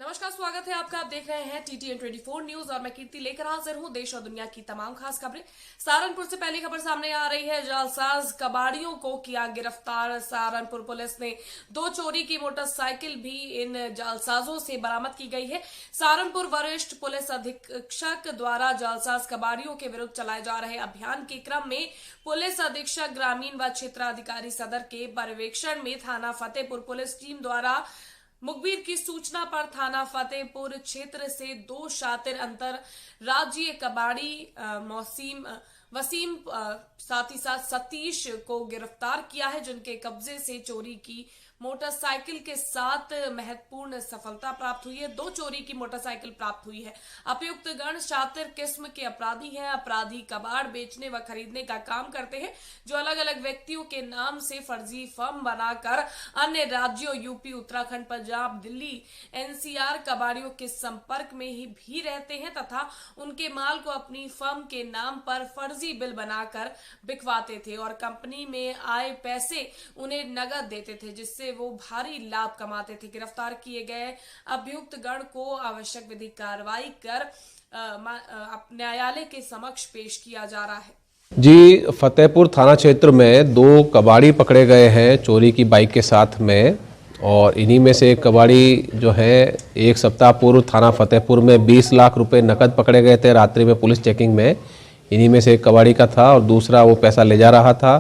नमस्कार, स्वागत है आपका। आप देख रहे हैं TTN 24 न्यूज और मैं कीर्ति लेकर हाजिर हूं देश और दुनिया की तमाम खास खबरें। सहारनपुर से पहली खबर सामने आ रही है। जालसाज कबाड़ियों को किया गिरफ्तार। सहारनपुर पुलिस ने 2 चोरी की मोटरसाइकिल भी इन जालसाजों से बरामद की गई है। सहारनपुर वरिष्ठ पुलिस अधीक्षक द्वारा जालसाज कबाड़ियों के विरुद्ध चलाए जा रहे अभियान के क्रम में पुलिस अधीक्षक ग्रामीण व क्षेत्राधिकारी सदर के पर्यवेक्षण में थाना फतेहपुर पुलिस टीम द्वारा मुखबिर की सूचना पर थाना फतेहपुर क्षेत्र से 2 शातिर अंतर राज्यीय कबाड़ी वसीम साथ ही साथ सतीश को गिरफ्तार किया है, जिनके कब्जे से चोरी की मोटरसाइकिल के साथ महत्वपूर्ण सफलता प्राप्त हुई है। 2 चोरी की मोटरसाइकिल प्राप्त हुई है। अभियुक्त गण शातिर किस्म के अपराधी हैं। अपराधी कबाड़ बेचने व खरीदने का काम करते हैं, जो अलग अलग व्यक्तियों के नाम से फर्जी फर्म बनाकर अन्य राज्यों यूपी, उत्तराखंड, पंजाब, दिल्ली, NCR कबाड़ियों के संपर्क में ही भी रहते हैं तथा उनके माल को अपनी फर्म के नाम पर फर्जी बिल बनाकर बिकवाते थे और कंपनी में आए पैसे उन्हें नगद देते थे, जिससे वो भारी लाभ कमाते थे। गिरफ्तार किए गए अभियुक्त गण को आवश्यक विधिक कार्रवाई कर न्यायालय के समक्ष पेश किया जा रहा है। जी, फतेहपुर थाना क्षेत्र में 2 कबाड़ी पकड़े गए हैं चोरी की बाइक के साथ में, और इन्हीं में से एक कबाड़ी जो है 1 सप्ताह पूर्व थाना फतेहपुर में 20 लाख रुपए नकद पकड़े गए थे रात्रि में पुलिस चेकिंग में। इन्हीं में से एक कबाड़ी का था और दूसरा वो पैसा ले जा रहा था।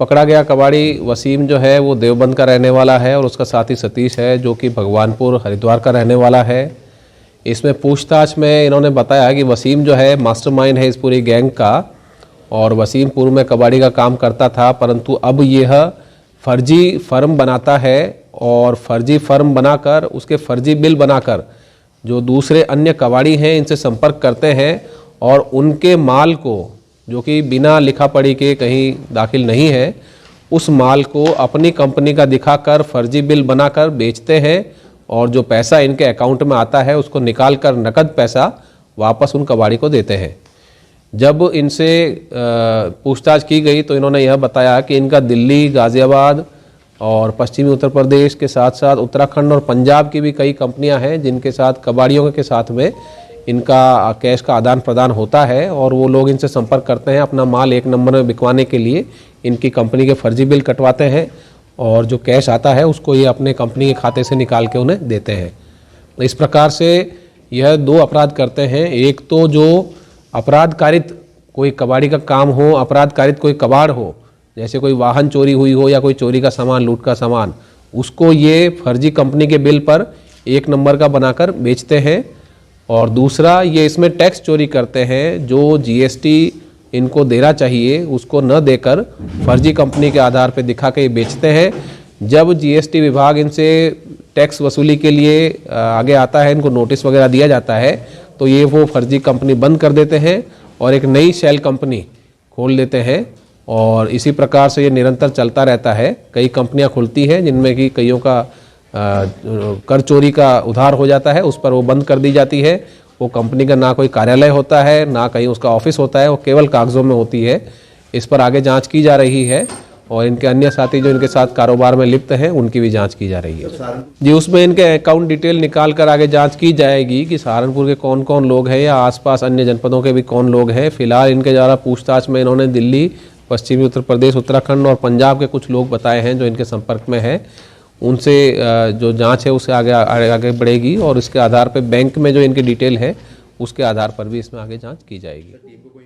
पकड़ा गया कबाड़ी वसीम जो है वो देवबंद का रहने वाला है और उसका साथी सतीश है जो कि भगवानपुर हरिद्वार का रहने वाला है। इसमें पूछताछ में इन्होंने बताया कि वसीम जो है मास्टरमाइंड है इस पूरी गैंग का, और वसीम पूर्व में कबाड़ी का काम करता था, परंतु अब यह फर्जी फर्म बनाता है और फर्जी फर्म बनाकर उसके फर्जी बिल बनाकर जो दूसरे अन्य कबाड़ी हैं इनसे संपर्क करते हैं और उनके माल को, जो कि बिना लिखा पढ़ी के कहीं दाखिल नहीं है, उस माल को अपनी कंपनी का दिखाकर फर्जी बिल बनाकर बेचते हैं और जो पैसा इनके अकाउंट में आता है उसको निकाल कर नकद पैसा वापस उन कबाड़ी को देते हैं। जब इनसे पूछताछ की गई तो इन्होंने यह बताया कि इनका दिल्ली, गाजियाबाद और पश्चिमी उत्तर प्रदेश के साथ साथ उत्तराखंड और पंजाब की भी कई कंपनियां हैं जिनके साथ कबाड़ियों के साथ में इनका कैश का आदान प्रदान होता है और वो लोग इनसे संपर्क करते हैं अपना माल 1 नंबर में बिकवाने के लिए। इनकी कंपनी के फर्जी बिल कटवाते हैं और जो कैश आता है उसको ये अपने कंपनी के खाते से निकाल के उन्हें देते हैं। इस प्रकार से यह 2 अपराध करते हैं। एक तो जो अपराध कारित कोई कबाड़ी का काम हो, अपराध कारित कोई कबाड़ हो, जैसे कोई वाहन चोरी हुई हो या कोई चोरी का सामान, लूट का सामान, उसको ये फर्जी कंपनी के बिल पर 1 नंबर का बनाकर बेचते हैं। और दूसरा, ये इसमें टैक्स चोरी करते हैं, जो GST इनको देना चाहिए उसको न देकर फर्जी कंपनी के आधार पर दिखा के बेचते हैं। जब GST विभाग इनसे टैक्स वसूली के लिए आगे आता है, इनको नोटिस वगैरह दिया जाता है, तो ये वो फर्जी कंपनी बंद कर देते हैं और एक नई शेल कंपनी खोल देते हैं और इसी प्रकार से ये निरंतर चलता रहता है। कई कंपनियां खुलती हैं जिनमें कि कईयों का कर चोरी का उधार हो जाता है, उस पर वो बंद कर दी जाती है। वो कंपनी का ना कोई कार्यालय होता है, ना कहीं उसका ऑफिस होता है, वो केवल कागजों में होती है। इस पर आगे जांच की जा रही है और इनके अन्य साथी जो इनके साथ कारोबार में लिप्त हैं उनकी भी जांच की जा रही है। जी, उसमें इनके अकाउंट डिटेल निकाल कर आगे जांच की जाएगी कि सहारनपुर के कौन कौन लोग हैं या आसपास अन्य जनपदों के भी कौन लोग हैं। फिलहाल इनके द्वारा पूछताछ में इन्होंने दिल्ली, पश्चिमी उत्तर प्रदेश, उत्तराखंड और पंजाब के कुछ लोग बताए हैं जो इनके संपर्क में हैं। उनसे जो जांच है उससे आगे बढ़ेगी और इसके आधार पर बैंक में जो इनकी डिटेल है उसके आधार पर भी इसमें आगे जाँच की जाएगी।